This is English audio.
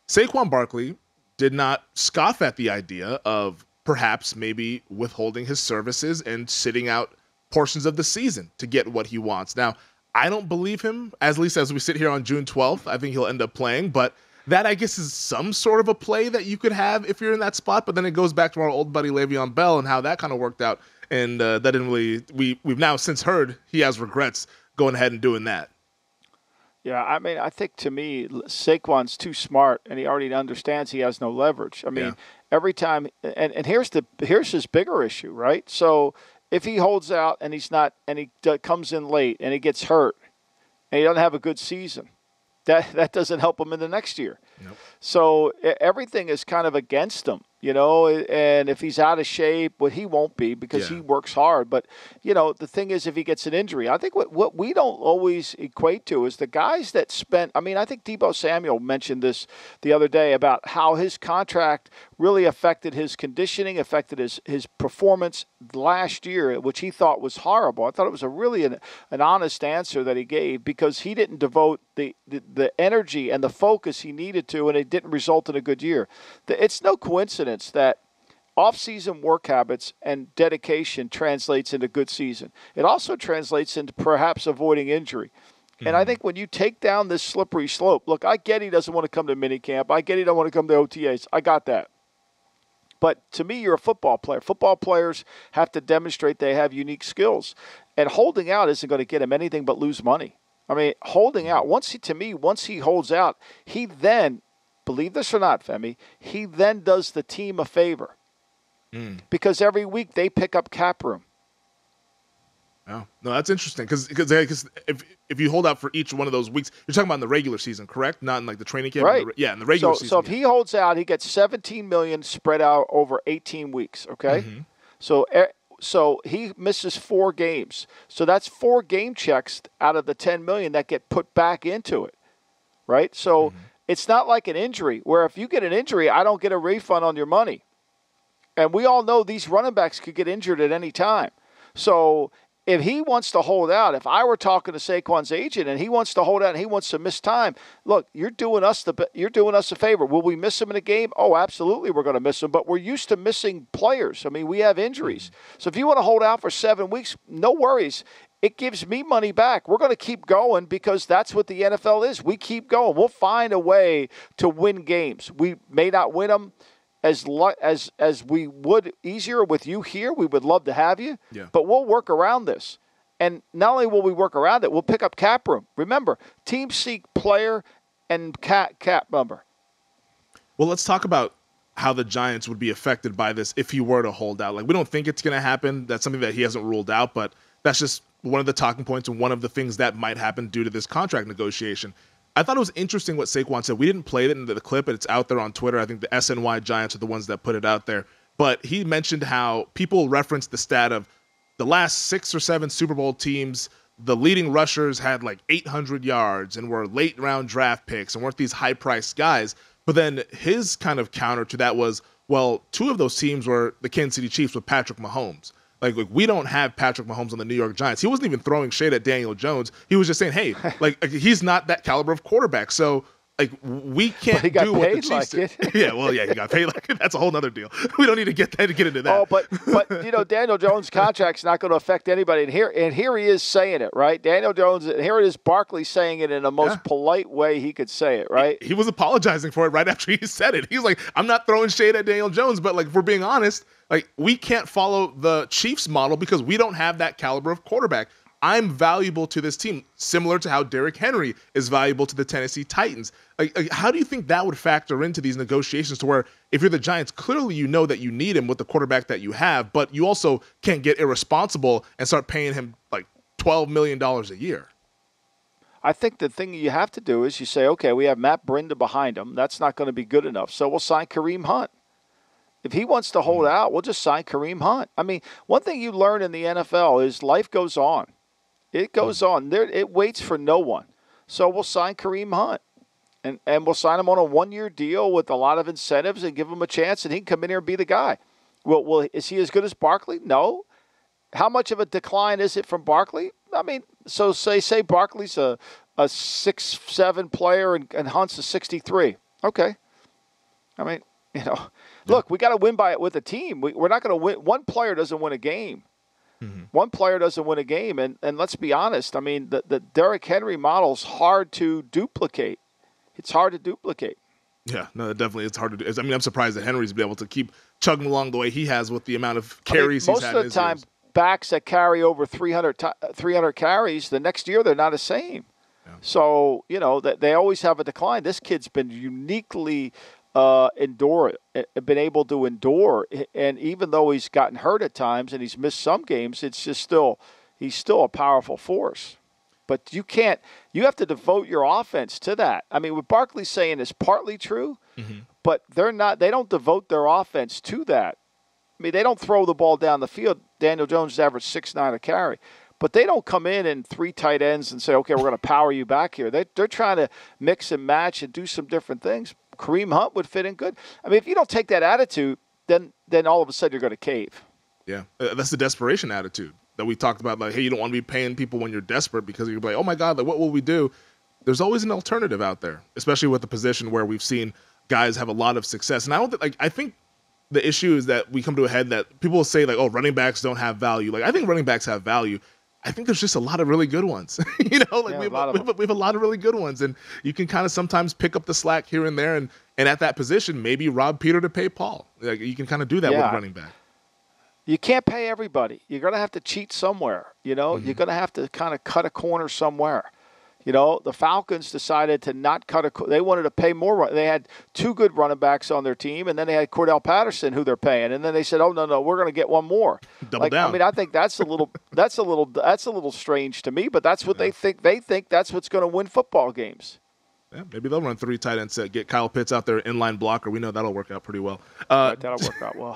Saquon Barkley did not scoff at the idea of perhaps maybe withholding his services and sitting out portions of the season to get what he wants. Now, I don't believe him, at least as we sit here on June 12th. I think he'll end up playing, but that, I guess, is some sort of a play that you could have if you're in that spot. But then it goes back to our old buddy Le'Veon Bell and how that kind of worked out. And that didn't really – we've now since heard he has regrets going ahead and doing that. Yeah, I mean, I think to me, Saquon's too smart, and he already understands he has no leverage. I mean, every time – and here's his bigger issue, right? So if he holds out and he's not – and he comes in late and he gets hurt and he doesn't have a good season, that doesn't help him in the next year. Nope. So everything is kind of against him, you know, and if he's out of shape, well, he won't be because he works hard. But, you know, the thing is if he gets an injury, I think what we don't always equate to is the guys that spent – I mean, I think Deebo Samuel mentioned this the other day about how his contract really affected his conditioning, affected his performance last year, which he thought was horrible. I thought it was a really an honest answer that he gave because he didn't devote the energy and the focus he needed to, and it didn't result in a good year. It's no coincidence that off-season work habits and dedication translates into good season. It also translates into perhaps avoiding injury. And I think when you take down this slippery slope, look, I get he doesn't want to come to minicamp. I get he don't want to come to OTAs. I got that. But to me, you're a football player. Football players have to demonstrate they have unique skills. And holding out isn't going to get him anything but lose money. I mean, holding out, once he holds out, he then, believe this or not, Femi, he then does the team a favor. Because every week they pick up cap room. Oh, no, that's interesting because if you hold out for each one of those weeks, you're talking about in the regular season, correct? Not in like the training camp, right? In the regular season. So if he holds out, he gets $17 million spread out over 18 weeks. Okay, so he misses 4 games. So that's 4 game checks out of the $10 million that get put back into it, right? So it's not like an injury where if you get an injury, I don't get a refund on your money. And we all know these running backs could get injured at any time. So if he wants to hold out, if I were talking to Saquon's agent and he wants to hold out and he wants to miss time, look, you're doing us a favor. Will we miss him in a game? Oh, absolutely we're going to miss him, but we're used to missing players. I mean, we have injuries. So if you want to hold out for 7 weeks, no worries. It gives me money back. We're going to keep going because that's what the NFL is. We keep going. We'll find a way to win games. We may not win them as we would easier with you here. We would love to have you, but we'll work around this. And not only will we work around it, we'll pick up cap room. Remember, teams seek player and cap number. Well, let's talk about how the Giants would be affected by this if he were to hold out. Like, we don't think it's going to happen. That's something that he hasn't ruled out, but that's just one of the talking points and one of the things that might happen due to this contract negotiation. I thought it was interesting what Saquon said. We didn't play it in the clip, and it's out there on Twitter. I think the SNY Giants are the ones that put it out there. But he mentioned how people referenced the stat of the last 6 or 7 Super Bowl teams, the leading rushers had like 800 yards and were late-round draft picks and weren't these high-priced guys. But then his kind of counter to that was, well, 2 of those teams were the Kansas City Chiefs with Patrick Mahomes. Like, we don't have Patrick Mahomes on the New York Giants. He wasn't even throwing shade at Daniel Jones. He was just saying, hey, like he's not that caliber of quarterback. So, like, we can't do what the Chiefs did. Yeah, well, yeah, he got paid like it. That's a whole other deal. We don't need to get into that. Oh, but you know, Daniel Jones' contract's not going to affect anybody. And here he is saying it, right? Daniel Jones, here it is Barkley saying it in the most polite way he could say it, right? He was apologizing for it right after he said it. He was like, I'm not throwing shade at Daniel Jones, but, like, if we're being honest, like, we can't follow the Chiefs model because we don't have that caliber of quarterback. I'm valuable to this team, similar to how Derrick Henry is valuable to the Tennessee Titans. Like, how do you think that would factor into these negotiations to where if you're the Giants, clearly you know that you need him with the quarterback that you have, but you also can't get irresponsible and start paying him like $12 million a year? I think the thing you have to do is you say, okay, we have Matt Brinda behind him. That's not going to be good enough, so we'll sign Kareem Hunt. If he wants to hold out, we'll just sign Kareem Hunt. I mean, one thing you learn in the NFL is life goes on. It goes on. It waits for no one. So we'll sign Kareem Hunt. And we'll sign him on a 1-year deal with a lot of incentives and give him a chance, and he can come in here and be the guy. Well, is he as good as Barkley? No. How much of a decline is it from Barkley? I mean, so say Barkley's a 6'7" player and Hunt's a 63. Okay. I mean, look, we got to win by it with a team. We're not going to win. One player doesn't win a game. Mm-hmm. One player doesn't win a game. And let's be honest. I mean, the Derrick Henry model is hard to duplicate. It's hard to duplicate. Yeah, no, definitely it's hard to do. I mean, I'm surprised that Henry's been able to keep chugging along the way he has with the amount of carries he's had. Most of the time, backs that carry over 300 carries, the next year they're not the same. Yeah. So, they always have a decline. This kid's been uniquely been able to endure. And even though he's gotten hurt at times and he's missed some games, it's just he's still a powerful force. But you have to devote your offense to that. I mean, what Barkley's saying is partly true, but they don't devote their offense to that. I mean, they don't throw the ball down the field. Daniel Jones averaged 6.9 a carry. But they don't come in 3 tight ends and say, okay, we're going to power you back here. They're trying to mix and match and do some different things. Kareem Hunt would fit in good. I mean, if you don't take that attitude, then all of a sudden you're going to cave. Yeah, that's the desperation attitude that we talked about. Like, hey, you don't want to be paying people when you're desperate because you're like, oh, my God, like, what will we do? There's always an alternative out there, especially with the position where we've seen guys have a lot of success. And I think the issue is that we come to a head that people will say, like, oh, running backs don't have value. Like, I think running backs have value. I think there's just a lot of really good ones. We have a lot of really good ones, and you can kind of sometimes pick up the slack here and there, and at that position, maybe rob Peter to pay Paul. Like, you can kind of do that with running back. You can't pay everybody. You're going to have to cheat somewhere. You're going to have to kind of cut a corner somewhere. The Falcons decided to not cut they wanted to pay more. They had 2 good running backs on their team, and then they had Cordell Patterson, who they're paying, and then they said, "Oh no, we're going to get one more." Double down. I mean, I think that's a little strange to me, but that's what they think. They think that's what's going to win football games. Yeah, maybe they'll run 3 tight ends set, get Kyle Pitts out there inline blocker. We know that'll work out pretty well. Right, that'll work out well.